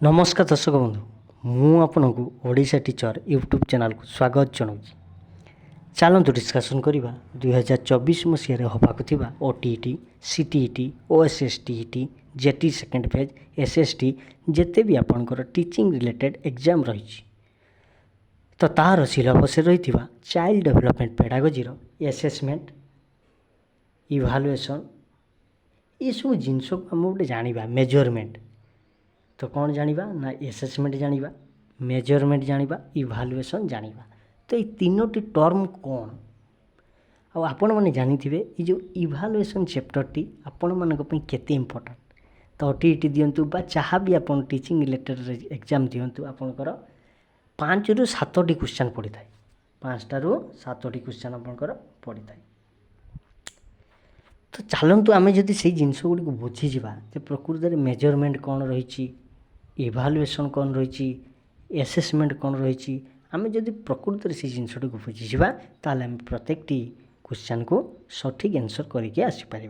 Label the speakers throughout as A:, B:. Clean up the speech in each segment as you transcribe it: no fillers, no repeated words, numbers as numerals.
A: नमस्कार दर्शक बंधु मु आपनकु ओडिशा टीचर यूट्यूब चैनल को स्वागत जनाऊँ। चलतु डिस्कसन करवा 2024 मसीह होगा OTET CTET OSSTET JT second phase SST जिते भी आपंकर टीचिंग रिलेटेड एग्जाम रही तो तार सिलेबस रही चाइल्ड डेवलपमेंट पेडागोजी एसेसमेंट इवालुएसन ये सब जिनस आम गोटे जाना मेजरमेंट तो कौन जानिबा ना एसेसमेंट जानिबा मेजरमेंट जानिबा इवालुएसन जानिबा। तो ये तीनोटी टर्म कौन आपण मैंने जानी थे ये जो इवालुएसन चैप्टर टी आपण मानक केते इंपोर्टेंट। तो ओटीईटी दिंतु बा जहाँ भी आप टीचिंग रिलेटेड एग्जाम दिंतु आपंकर 5 ରୁ 7ଟି क्वेश्चन पड़ी था 5टा ରୁ 7ଟି क्वेश्चन आपंकर पड़ी था। तो चलतु आम जदि से जिनस गुड़ी बुझीजा प्रकृत में मेजरमेंट कौन रही इवालुएसन कौन रही एसेसमेंट कौन रही आम जदि प्रकृत में से जिनसटी को बुझीजा ताल प्रत्येक क्वेश्चन को सठिक आंसर करके आसीपर।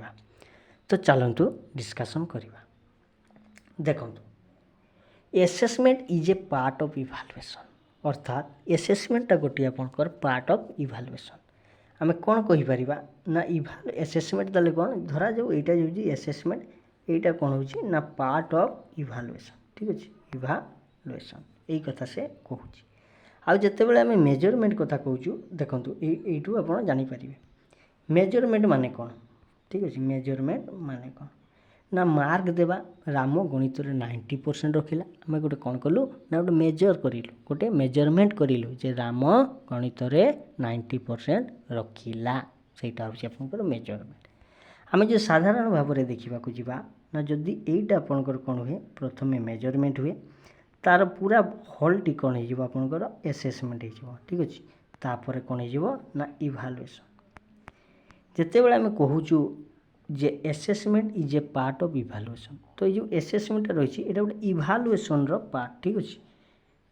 A: तो चलतु डिस्कसन करवा। देखो assessment is a part of evaluation अर्थात एसेसमेंटा गोटे आपंकर पार्ट ऑफ इवालुएसन। आम कौन कहीपर ना एसेसमेंट ताले कौन धरा जाऊ यहाँ जो एसेसमेंट यहाँ कौन हो ना पार्ट ऑफ इवालुएसन। ठीक अच्छे इवालुएसन यही कथा से कहूँ। आउ जिते बड़े आम मेजरमेंट कथा कहूँ देखूँ यू आप जानीपर मेजरमेंट माने कौन। ठीक अच्छे मेजरमेंट माने कौन ना मार्क देवा राम गणित 90% रखिला आम गोटे कौन कलु ना गोटे मेजर करूँ गोटे मेजरमेंट करूँ जे राम गणित 90% रखिला सेटा हूँ आपंकर मेजरमेंट। आम जो साधारण भाव में देखा जा ना जदि यहीटा आपंकर कौन हुए प्रथम मेजरमेंट हुए तार पूरा हल्टी कौन हो आपंकर एसेसमेंट हो। ठीक अच्छे तापर कौन हो ना इवालुएसन। जिते बड़े आम कहूँ जे assessment is a part of evaluation तो ये जो एसेसमेंट रही है गोटे इवालुएसन पार्ट। ठीक अच्छे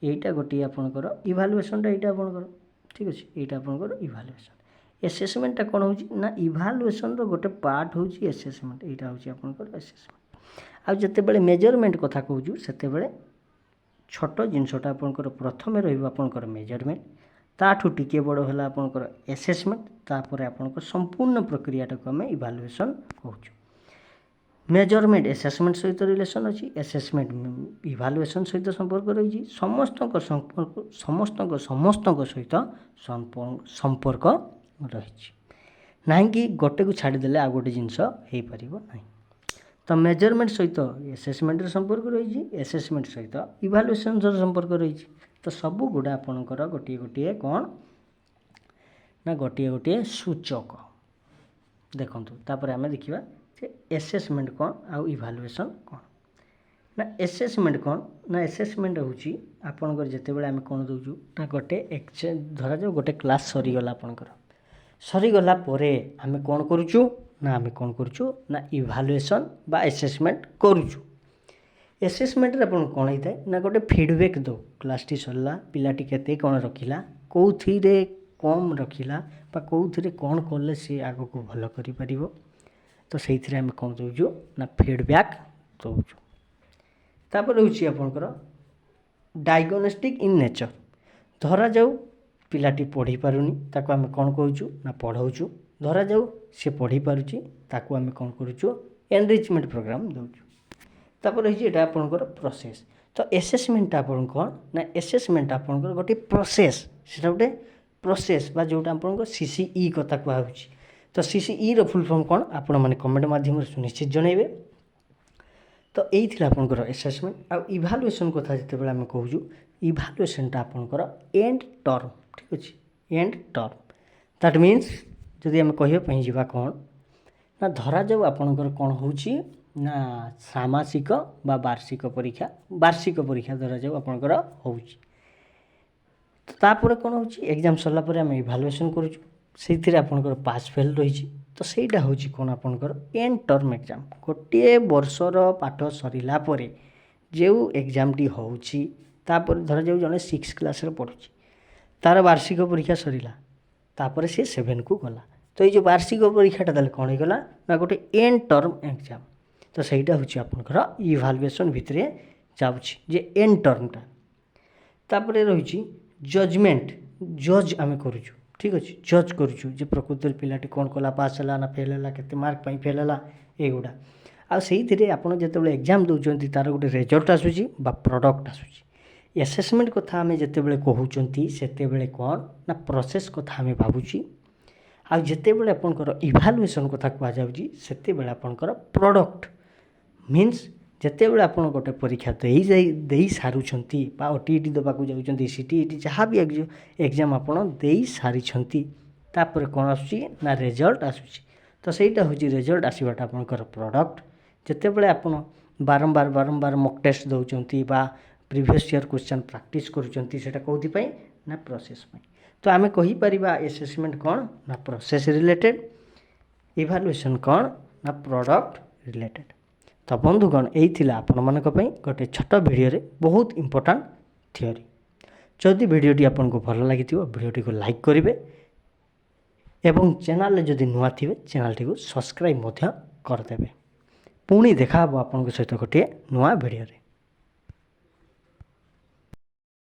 A: यहाँ गोटे आपंकर इवालुएसन यहाँ आपंकर ठीक अच्छे यहाँ आपंकर इवालुएसन एसेसमेंटा कौन हो ना इवालुएसन गोटे पार्ट हूँ एसेसमेंट यहाँ हूँ आपंकर एसेसमेंट। आउ जिते बड़े मेजरमेंट कथा कहूँ से छोट जिनसटा आपंकर प्रथम रहा मेजरमेंट ताठू टिके बड़ है आपंकर एसेसमेंट तापर आपंकर संपूर्ण प्रक्रियाटा को आम इवालुएसन कहूँ। मेजरमेंट एसेसमेंट सहित रिलेसन अच्छी एसेसमेंट इवालुएसन सहित संपर्क रही समस्त सहित संपर्क रही ना कि गोटे को छाड़देले आ गोटे जिनस हो पार ना। तो मेजरमेंट सहित एसेसमेंट संपर्क रही एसेसमेंट सहित इवालुएसन संपर्क रही। तो सब गुड़ा आपणकर गोटे गोटे कौन ना गोटे गोटे सूचक देखु। तापर आम देखा एसेसमेंट कौन आउ इवालुएसन कौन ना एसेसमेंट कौन ना एसेसमेंट हूँ आपंकर जिते बड़े आम कौन दौचु ना गोटे धरा जाओ गोटे क्लास सरीगला आपंकर सरीगला आम कौन करुचु ना आम कौन करुचु ना इवालुएसन बा एसेसमेंट करुचु। एसेसमेंट कौन होता है ना गोटे फीडबैक दो क्लास टी सरला पिलाटी केते कौन रखिला कौथिरे कम रखिला बा कौथिरे कौन कले सी आग को भल करि तो से आम कौन दौचु ना फीडबैक दौचु। तापर हूँ आपंकर डायग्नोस्टिक इन नेचर धरा जाऊ पिलाटी पढ़ी पारुनी ताको आम कौन कहूँ ना पढ़ाऊँ धरा जाऊ सी पढ़ी पारुची ताको आम कौन करूँ एनरिचमेंट प्रोग्राम दौचु। तापर रही है आपंकर प्रोसेस। तो एसेसमेंट आपन कौन ना एसेसमेंट आपंकर गोटे प्रोसेस से गोटे प्रोसेस बा जोटा आपंकर सीसीई कथा कहूँ। तो सीसीई रो फुल फॉर्म कौन आपण मैंने कमेंट माध्यम सुनिश्चित जनइबे। तो यही आपंकर एसेसमेंट आउ इवालुएसन कथा जिते आम कहूँ इवालुएसनटा आपंकर एंड टर्म। ठीक अच्छे एंड टर्म दैट मीन्स जदि आम कहवाई जा कौन ना धरा जाऊ आपंकर कौन हो ना सामासिक बा वार्षिक परीक्षा धरा जाऊ आपंकर हो तापर कौन हो एग्जाम सरला आम इवालुएसन करूँ से आपंकर पास फेल रही। तो सहीटा हूँ कौन आपंकर एंड टर्म एग्जाम गोटे वर्षर पाठ सरला जो एग्जाम टी हो धरा जाऊ जड़े 6 क्लास पढ़ुँ तार वार्षिक परीक्षा सरला तापर सी 7 को गला। तो ये वार्षिक परीक्षाटा ताले कौन होगा ना गोटे एंड टर्म एग्जाम। तो सहीटा हूँ आपंकर इवालुएसन भितर ଯାଉଛି ଯେ ଏଣ୍ଡ ଟର୍ମଟା। ତାପରେ ରହିଛି ଜଜମେଣ୍ଟ, ଜଜ୍ ଆମେ କରୁଛୁ, ଠିକ୍ ଅଛି, ଜଜ୍ କରୁଛୁ ଯେ ପ୍ରକୃତରେ ପିଲାଟି କ'ଣ କଲା, ପାସ୍ ହେଲା ନା ଫେଲ୍ ହେଲା, କେତେ ମାର୍କ ପାଇଁ ଫେଲ୍ ହେଲା, ଏଗୁଡ଼ା। ଆଉ ସେଇଥିରେ ଆପଣ ଯେତେବେଳେ ଏକ୍ଜାମ୍ ଦେଉଛନ୍ତି ତା'ର ଗୋଟେ ରେଜଲ୍ଟ ଆସୁଛି ବା ପ୍ରଡ଼କ୍ଟ ଆସୁଛି। ଆସେସମେଣ୍ଟ କଥା ଆମେ ଯେତେବେଳେ କହୁଛନ୍ତି ସେତେବେଳେ କ'ଣ ନା ପ୍ରୋସେସ୍ କଥା ଆମେ ଭାବୁଛି, ଆଉ ଯେତେବେଳେ ଆପଣଙ୍କର ଇଭାଲୁଏସନ୍ କଥା କୁହାଯାଉଛି ସେତେବେଳେ ଆପଣଙ୍କର ପ୍ରଡ଼କ୍ଟ ମିନ୍ସ ଯେତେବେଳେ ଆପଣ ଗୋଟେ ପରୀକ୍ଷା ଦେଇ ସାରୁଛନ୍ତି ବା OTET ଦେବାକୁ ଯାଉଛନ୍ତି, CTET ଯାହା ବି ଏକ୍ଜାମ୍ ଆପଣ ଦେଇ ସାରିଛନ୍ତି, ତାପରେ କ'ଣ ଆସୁଛି ନା ରେଜଲ୍ଟ ଆସୁଛି। ତ ସେଇଟା ହେଉଛି ରେଜଲ୍ଟ ଆସିବାଟା ଆପଣଙ୍କର ପ୍ରଡ଼କ୍ଟ। ଯେତେବେଳେ ଆପଣ ବାରମ୍ବାର ମକ୍ ଟେଷ୍ଟ ଦେଉଛନ୍ତି ବା ପ୍ରିଭିୟସ୍ ଇୟର୍ କ୍ୱେଶ୍ଚନ୍ ପ୍ରାକ୍ଟିସ୍ କରୁଛନ୍ତି, ସେଇଟା କେଉଁଥିପାଇଁ ନା ପ୍ରୋସେସ୍ ପାଇଁ। ତ ଆମେ କହିପାରିବା ଆସେସମେଣ୍ଟ କ'ଣ ନା ପ୍ରୋସେସ୍ ରିଲେଟେଡ୍, ଇଭାଲୁଏସନ୍ କ'ଣ ନା ପ୍ରଡ଼କ୍ଟ ରିଲେଟେଡ୍। ତ ବନ୍ଧୁଗଣ ଏଇ ଥିଲା ଆପଣମାନଙ୍କ ପାଇଁ ଗୋଟେ ଛୋଟ ଭିଡ଼ିଓରେ ବହୁତ ଇମ୍ପୋର୍ଟାଣ୍ଟ ଥିଓରି। ଯଦି ଭିଡ଼ିଓଟି ଆପଣଙ୍କୁ ଭଲ ଲାଗିଥିବ ଭିଡ଼ିଓଟିକୁ ଲାଇକ୍ କରିବେ ଏବଂ ଚ୍ୟାନେଲରେ ଯଦି ନୂଆ ଥିବେ ଚ୍ୟାନେଲଟିକୁ ସବସ୍କ୍ରାଇବ୍ ମଧ୍ୟ କରିଦେବେ। ପୁଣି ଦେଖା ହେବ ଆପଣଙ୍କ ସହିତ ଗୋଟିଏ ନୂଆ ଭିଡ଼ିଓରେ।